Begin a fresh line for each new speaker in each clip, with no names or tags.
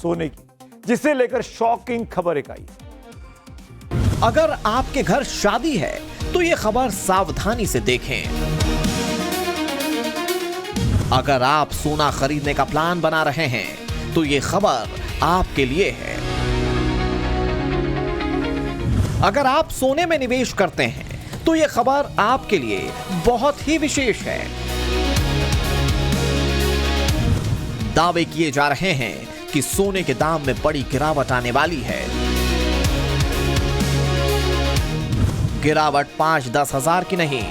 सोने की, जिसे लेकर शॉकिंग खबर एक आई।
अगर आपके घर शादी है तो ये खबर सावधानी से देखें। अगर आप सोना खरीदने का प्लान बना रहे हैं तो ये खबर आपके लिए है। अगर आप सोने में निवेश करते हैं तो यह खबर आपके लिए बहुत ही विशेष है। दावे किए जा रहे हैं कि सोने के दाम में बड़ी गिरावट आने वाली है। गिरावट 5-10 हजार की नहीं,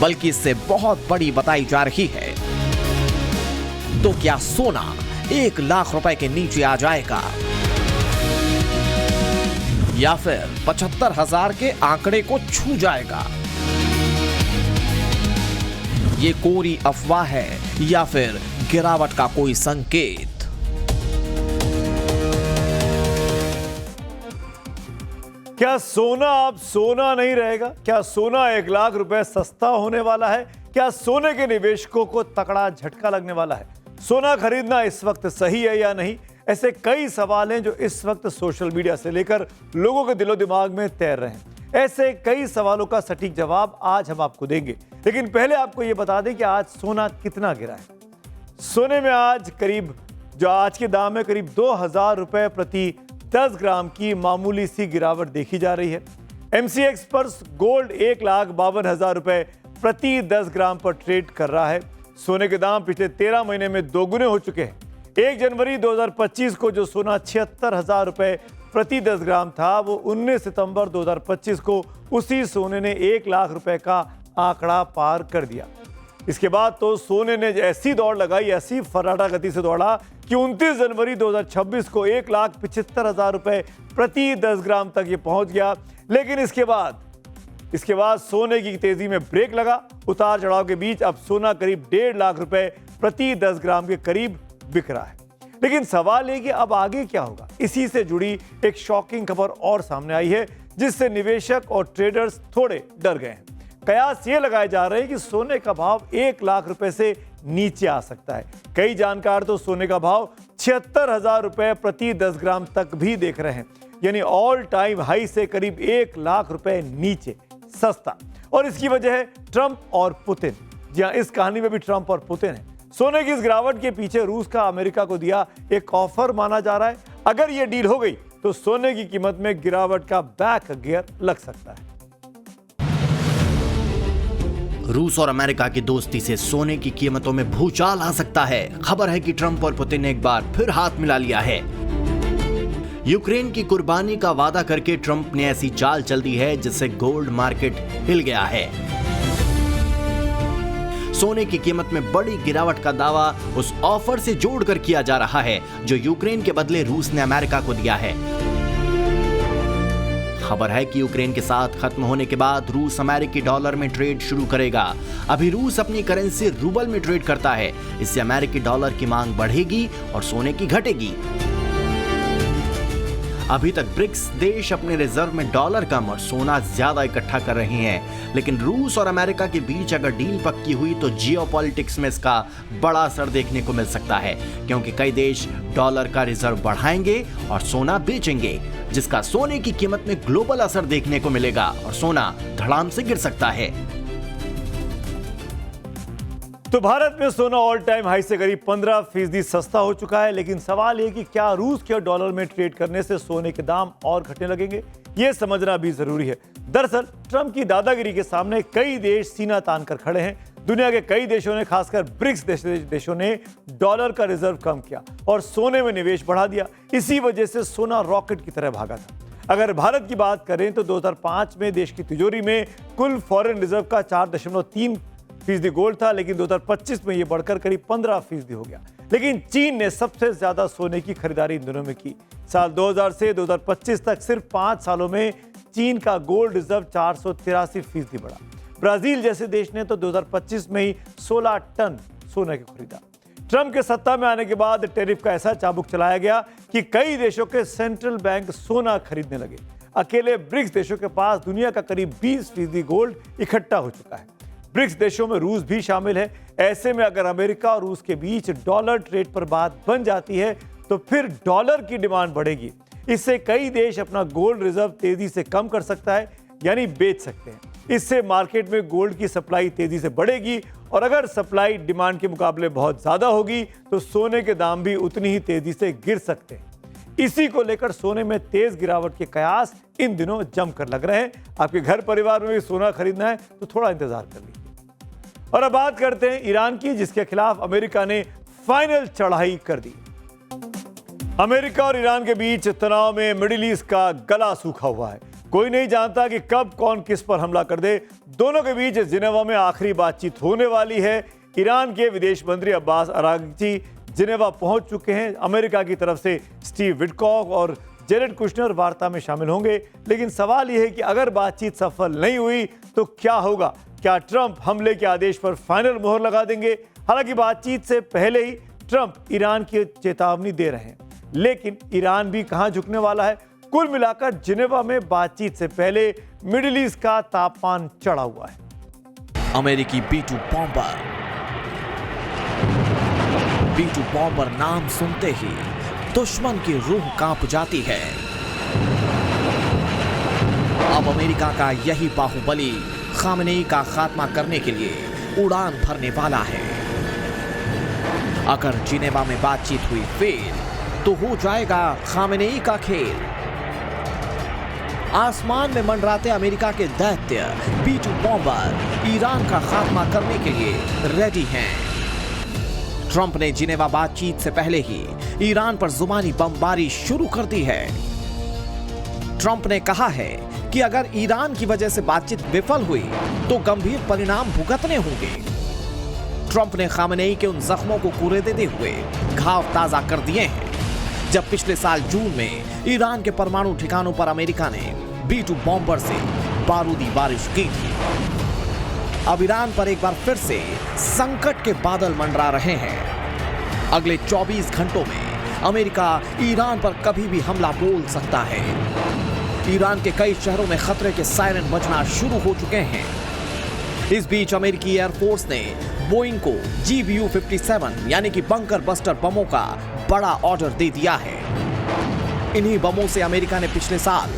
बल्कि इससे बहुत बड़ी बताई जा रही है। तो क्या सोना 1 लाख रुपए के नीचे आ जाएगा या फिर 75,000 के आंकड़े को छू जाएगा? ये कोरी अफवाह है या फिर गिरावट का कोई संकेत?
क्या सोना अब सोना नहीं रहेगा? क्या सोना 1 लाख रुपए सस्ता होने वाला है? क्या सोने के निवेशकों को तगड़ा झटका लगने वाला है? सोना खरीदना इस वक्त सही है या नहीं? ऐसे कई सवाल हैं जो इस वक्त सोशल मीडिया से लेकर लोगों के दिलो दिमाग में तैर रहे हैं। ऐसे कई सवालों का सटीक जवाब आज हम आपको देंगे, लेकिन पहले आपको यह बता दें कि आज सोना कितना गिरा है। सोने में आज के दाम में करीब 2,000 रुपए प्रति 10 ग्राम की मामूली सी गिरावट देखी जा रही है। MCX पर गोल्ड 1,52,000 रुपए प्रति 10 ग्राम पर ट्रेड कर रहा है। सोने के दाम पिछले 13 महीने में दोगुने हो चुके हैं। 1 जनवरी 2025 को जो सोना 76,000 रुपए प्रति 10 ग्राम था, वो 19 सितंबर 2025 को उसी सोने ने 1 लाख रुपए का आंकड़ा पार कर दिया। इसके बाद तो सोने ने ऐसी दौड़ लगाई, ऐसी फर्राटा गति से दौड़ा कि 29 जनवरी 2026 को 1,75,000 रुपए प्रति 10 ग्राम तक ये पहुंच गया। लेकिन इसके बाद सोने की तेजी में ब्रेक लगा। उतार चढ़ाव के बीच अब सोना करीब 1.5 लाख रुपए प्रति 10 ग्राम के करीब बिक रहा है। लेकिन सवाल है कि अब आगे क्या होगा? इसी से जुड़ी एक शॉकिंग खबर और सामने आई है, जिससे निवेशक और ट्रेडर्स थोड़े डर गए हैं। कयास ये लगाए जा रहे हैं कि सोने का भाव 1 लाख रुपए से नीचे आ सकता है। कई जानकार तो सोने का भाव 76,000 रुपए प्रति 10 ग्राम तक भी देख रहे हैं, यानी ऑल टाइम हाई से करीब 1 लाख रुपए नीचे सस्ता। और इसकी वजह है ट्रंप और पुतिन। जी हां, इस कहानी में भी ट्रंप और पुतिन है। सोने की इस गिरावट के पीछे रूस का अमेरिका को दिया एक ऑफर माना जा रहा है। अगर यह डील हो गई तो सोने की कीमत में गिरावट का बैक गियर लग सकता है।
रूस और अमेरिका की दोस्ती से सोने की कीमतों में भूचाल आ सकता है। खबर है कि ट्रंप और पुतिन ने एक बार फिर हाथ मिला लिया है। यूक्रेन की कुर्बानी का वादा करके ट्रंप ने ऐसी चाल चल दी है जिससे गोल्ड मार्केट हिल गया है। सोने की कीमत में बड़ी गिरावट का दावा उस ऑफर से जोड़कर किया जा रहा है जो यूक्रेन के बदले रूस ने अमेरिका को दिया है। खबर है कि यूक्रेन के साथ खत्म होने के बाद रूस अमेरिकी डॉलर में ट्रेड शुरू करेगा। अभी रूस अपनी करेंसी रूबल में ट्रेड करता है। इससे अमेरिकी डॉलर की मांग बढ़ेगी और सोने की घटेगी। अभी तक ब्रिक्स देश अपने रिजर्व में डॉलर कम और सोना ज्यादा इकट्ठा कर रहे हैं, लेकिन रूस और अमेरिका के बीच अगर डील पक्की हुई तो जियोपॉलिटिक्स में इसका बड़ा असर देखने को मिल सकता है, क्योंकि कई देश डॉलर का रिजर्व बढ़ाएंगे और सोना बेचेंगे, जिसका सोने की कीमत में ग्लोबल असर देखने को मिलेगा और सोना धड़ाम से गिर सकता है।
तो भारत में सोना ऑल टाइम हाई से करीब 15% सस्ता हो चुका है। लेकिन सवाल ये कि क्या रूस के डॉलर में ट्रेड करने से सोने के दाम और घटने लगेंगे, ये समझना भी जरूरी है। दरअसल ट्रंप की दादागिरी के सामने कई देश सीना तान कर खड़े हैं। दुनिया के कई देशों ने, खासकर ब्रिक्स देशों ने डॉलर का रिजर्व कम किया और सोने में निवेश बढ़ा दिया। इसी वजह से सोना रॉकेट की तरह भागा था। अगर भारत की बात करें तो 2005 में देश की तिजोरी में कुल फॉरेन रिजर्व का 4.3% गोल्ड था, लेकिन 2025 में यह बढ़कर करीब 15% हो गया। लेकिन चीन ने सबसे ज्यादा सोने की खरीदारी इन दिनों में की। साल 2000 से 2025 तक सिर्फ 5 सालों में चीन का गोल्ड रिजर्व 483% बढ़ा। ब्राजील जैसे देश ने तो 2025 में ही 16 टन सोने को खरीदा। ट्रंप के सत्ता में आने के बाद टैरिफ का ऐसा चाबुक चलाया गया कि कई देशों के सेंट्रल बैंक सोना खरीदने लगे। अकेले ब्रिक्स देशों के पास दुनिया का करीब 20% गोल्ड इकट्ठा हो चुका है। ब्रिक्स देशों में रूस भी शामिल है। ऐसे में अगर अमेरिका और रूस के बीच डॉलर ट्रेड पर बात बन जाती है तो फिर डॉलर की डिमांड बढ़ेगी। इससे कई देश अपना गोल्ड रिजर्व तेजी से कम कर सकता है, यानी बेच सकते हैं। इससे मार्केट में गोल्ड की सप्लाई तेजी से बढ़ेगी और अगर सप्लाई डिमांड के मुकाबले बहुत ज्यादा होगी तो सोने के दाम भी उतनी ही तेजी से गिर सकते हैं। इसी को लेकर सोने में तेज गिरावट के कयास इन दिनों जमकर लग रहे हैं। आपके घर परिवार में भी सोना खरीदना है तो थोड़ा इंतजार कर लीजिए। और अब बात करते हैं ईरान की, जिसके खिलाफ अमेरिका ने फाइनल चढ़ाई कर दी। अमेरिका और ईरान के बीच तनाव में मिडिल ईस्ट का गला सूखा हुआ है। कोई नहीं जानता कि कब कौन किस पर हमला कर दे। दोनों के बीच जिनेवा में आखिरी बातचीत होने वाली है। ईरान के विदेश मंत्री अब्बास अरागची जिनेवा पहुंच चुके हैं। अमेरिका की तरफ से स्टीव विटकॉफ और जेरेड कुशनर वार्ता में शामिल होंगे। लेकिन सवाल यह है कि अगर बातचीत सफल नहीं हुई तो क्या होगा? क्या ट्रंप हमले के आदेश पर फाइनल मोहर लगा देंगे? हालांकि बातचीत से पहले ही ट्रंप ईरान की चेतावनी दे रहे हैं, लेकिन ईरान भी कहां झुकने वाला है? कुल मिलाकर जिनेवा में बातचीत से पहले मिडिल ईस्ट का तापमान चढ़ा हुआ है।
अमेरिकी B-2 बॉम्बर नाम सुनते ही दुश्मन की रूह कांप जाती है। अब अमेरिका का यही बाहुबली खामनेई का खात्मा करने के लिए उड़ान भरने वाला है। अगर जिनेवा में बातचीत हुई फेल तो हो जाएगा खामनेई का खेल। आसमान में मंडराते अमेरिका के दैत्य B-2 बॉम्बर ईरान का खात्मा करने के लिए रेडी हैं। ट्रंप ने जिनेवा बातचीत से पहले ही ईरान पर जुबानी बमबारी शुरू कर दी है। ट्रंप ने कहा है कि अगर ईरान की वजह से बातचीत विफल हुई तो गंभीर परिणाम भुगतने होंगे। ट्रंप ने खामनेई के उन जख्मों को कूरे देते हुए घाव ताजा कर दिए हैं जब पिछले साल जून में ईरान के परमाणु ठिकानों पर अमेरिका ने B-2 बॉम्बर से बारूदी बारिश की थी। अब ईरान पर एक बार फिर से संकट के बादल मंडरा रहे हैं। अगले 24 घंटों में अमेरिका ईरान पर कभी भी हमला बोल सकता है। ईरान के कई शहरों में खतरे के सायरन बजना शुरू हो चुके हैं। इस बीच अमेरिकी एयरफोर्स ने बोइंग को GBU-57 यानी कि बंकर बस्टर बमों का बड़ा ऑर्डर दे दिया है। इन्हीं बमों से अमेरिका ने पिछले साल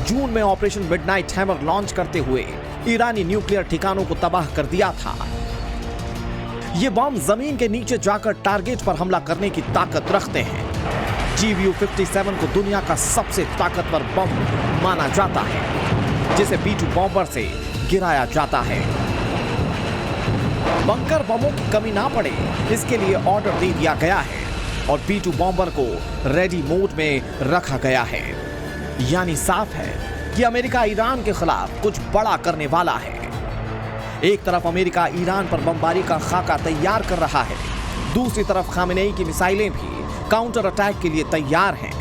जून में ऑपरेशन मिडनाइट हैमर लॉन्च करते हुए ईरानी न्यूक्लियर ठिकानों को तबाह कर दिया था। ये बम जमीन के नीचे जाकर टारगेट पर हमला करने की ताकत रखते हैं। GBU-57 को दुनिया का सबसे ताकतवर बम माना जाता है, जिसे B-2 बॉम्बर से गिराया जाता है। बंकर बमों की कमी ना पड़े इसके लिए ऑर्डर दे दिया गया है और B-2 बॉम्बर को रेडी मोड में रखा गया है। यानी साफ है कि अमेरिका ईरान के खिलाफ कुछ बड़ा करने वाला है। एक तरफ अमेरिका ईरान पर बमबारी का खाका तैयार कर रहा है, दूसरी तरफ खामेनेई की मिसाइलें भी काउंटर अटैक के लिए तैयार हैं।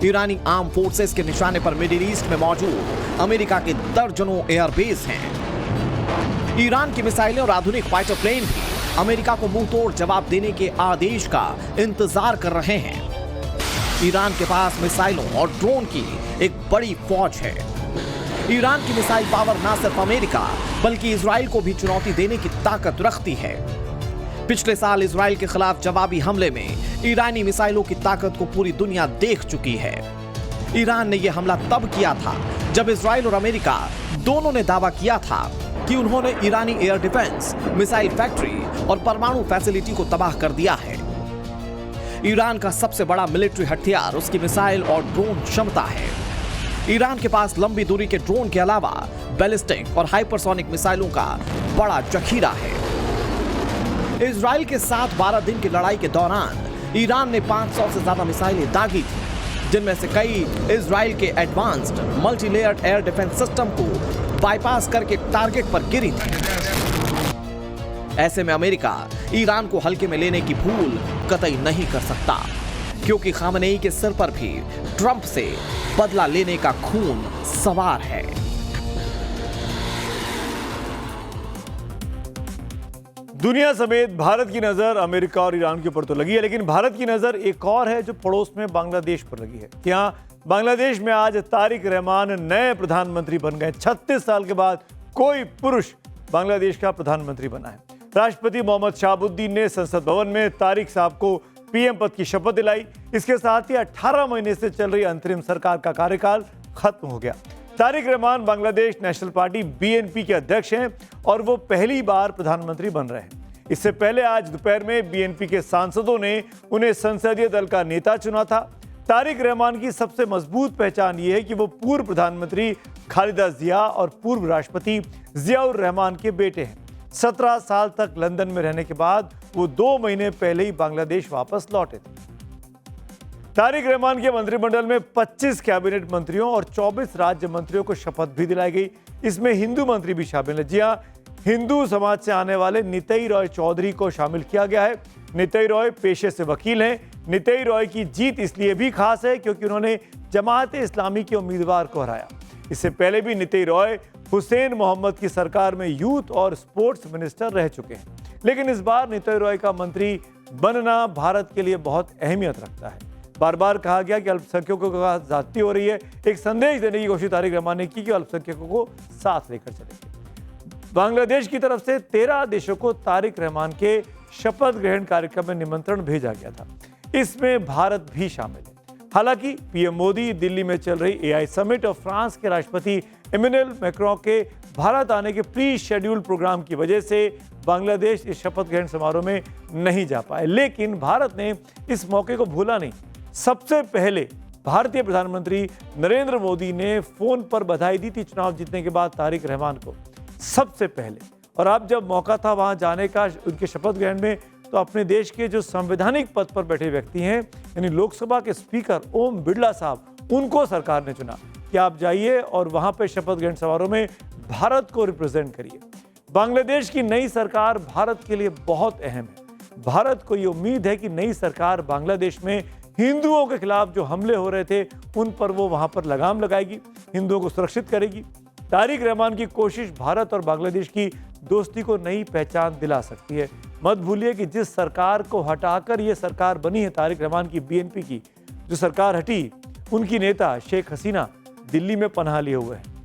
ईरानी आर्म फोर्सेस के निशाने पर मिडिल ईस्ट में मौजूद अमेरिका के दर्जनों एयरबेस हैं। ईरान की मिसाइलें और आधुनिक फाइटर प्लेन भी अमेरिका को मुंहतोड़ जवाब देने के आदेश का इंतजार कर रहे हैं। ईरान के पास मिसाइलों और ड्रोन की एक बड़ी फौज है। ईरान की मिसाइल पावर न सिर्फ अमेरिका बल्कि इजराइल को भी चुनौती देने की ताकत रखती है। पिछले साल इजराइल के खिलाफ जवाबी हमले में ईरानी मिसाइलों की ताकत को पूरी दुनिया देख चुकी है। ईरान ने यह हमला तब किया था जब इजराइल और अमेरिका दोनों ने दावा किया था कि उन्होंने ईरानी एयर डिफेंस, मिसाइल फैक्ट्री और परमाणु फैसिलिटी को तबाह कर दिया है। ईरान का सबसे बड़ा मिलिट्री हथियार उसकी मिसाइल और ड्रोन क्षमता है। ईरान के पास लंबी दूरी के ड्रोन के अलावा बैलिस्टिक और हाइपरसोनिक मिसाइलों का बड़ा जखीरा है। इजराइल के साथ 12 दिन की लड़ाई के दौरान ईरान ने 500 से ज्यादा मिसाइलें दागी थी, जिनमें से कई इजराइल के advanced multi layered air defence system को बाईपास करके टारगेट पर गिरी थी। ऐसे में अमेरिका ईरान को हल्के में लेने की भूल कतई नहीं कर सकता, क्योंकि खामनेई के सिर पर भी ट्रंप से बदला लेने का खून सवार है।
दुनिया समेत भारत की नजर अमेरिका और ईरान के ऊपर तो लगी है, लेकिन भारत की नजर एक और है जो पड़ोस में बांग्लादेश पर लगी है। यहाँ बांग्लादेश में आज तारिक रहमान नए प्रधानमंत्री बन गए। 36 साल के बाद कोई पुरुष बांग्लादेश का प्रधानमंत्री बना है। राष्ट्रपति मोहम्मद शाहबुद्दीन ने संसद भवन में तारिक साहब को पीएम पद की शपथ दिलाई। इसके साथ ही 18 महीने से चल रही अंतरिम सरकार का कार्यकाल खत्म हो गया। Tariq Rahman Bangladesh national party BNP के अध्यक्ष हैं और वो पहली बार प्रधानमंत्री बन रहे हैं। इससे पहले आज दोपहर में बीएनपी के सांसदों ने उन्हें संसदीय दल का नेता चुना था। तारिक रहमान की सबसे मजबूत पहचान ये है कि वो पूर्व प्रधानमंत्री खालिदा जिया और पूर्व राष्ट्रपति जियाउर रहमान के बेटे हैं। 17 साल तक लंदन में रहने के बाद वो 2 महीने पहले ही बांग्लादेश वापस लौटे थे। तारिक रहमान के मंत्रिमंडल में 25 कैबिनेट मंत्रियों और 24 राज्य मंत्रियों को शपथ भी दिलाई गई। इसमें हिंदू मंत्री भी शामिल है। जी हां, हिंदू समाज से आने वाले नितई रॉय चौधरी को शामिल किया गया है। नितई रॉय पेशे से वकील हैं। नितई रॉय की जीत इसलिए भी खास है क्योंकि उन्होंने जमात इस्लामी के उम्मीदवार को हराया। इससे पहले भी नितई रॉय हुसैन मोहम्मद की सरकार में यूथ और स्पोर्ट्स मिनिस्टर रह चुके हैं। लेकिन इस बार नितई रॉय का मंत्री बनना भारत के लिए बहुत अहमियत रखता है। बार बार कहा गया कि अल्पसंख्यकों के साथ ज्यादती हो रही है। एक संदेश देने की कोशिश तारिक रहमान ने की कि अल्पसंख्यकों को साथ लेकर चलेंगे। बांग्लादेश की तरफ से 13 देशों को तारिक रहमान के शपथ ग्रहण कार्यक्रम में निमंत्रण भेजा गया था। इसमें भारत भी शामिल है। हालांकि पीएम मोदी दिल्ली में चल रही एआई समिट और फ्रांस के राष्ट्रपति इमैनुअल मैक्रों के भारत आने के प्री शेड्यूल प्रोग्राम की वजह से बांग्लादेश इस शपथ ग्रहण समारोह में नहीं जा पाए। लेकिन भारत ने इस मौके को भूला नहीं। सबसे पहले भारतीय प्रधानमंत्री नरेंद्र मोदी ने फोन पर बधाई दी थी चुनाव जीतने के बाद तारिक रहमान को, सबसे पहले। और अब जब मौका था वहां जाने का उनके शपथ ग्रहण में, तो अपने देश के जो संवैधानिक पद पर बैठे व्यक्ति हैं, यानी लोकसभा के स्पीकर ओम बिरला साहब, उनको सरकार ने चुना कि आप जाइए और वहां पे शपथ ग्रहण समारोह में भारत को रिप्रेजेंट करिए। बांग्लादेश की नई सरकार भारत के लिए बहुत अहम है। भारत को ये उम्मीद है कि नई सरकार बांग्लादेश में हिंदुओं के खिलाफ जो हमले हो रहे थे उन पर वो वहां पर लगाम लगाएगी, हिंदुओं को सुरक्षित करेगी। तारिक रहमान की कोशिश भारत और बांग्लादेश की दोस्ती को नई पहचान दिला सकती है। मत भूलिए कि जिस सरकार को हटाकर ये सरकार बनी है तारिक रहमान की बीएनपी की, जो सरकार हटी, उनकी नेता शेख हसीना दिल्ली में पनाह लिए हुए हैं।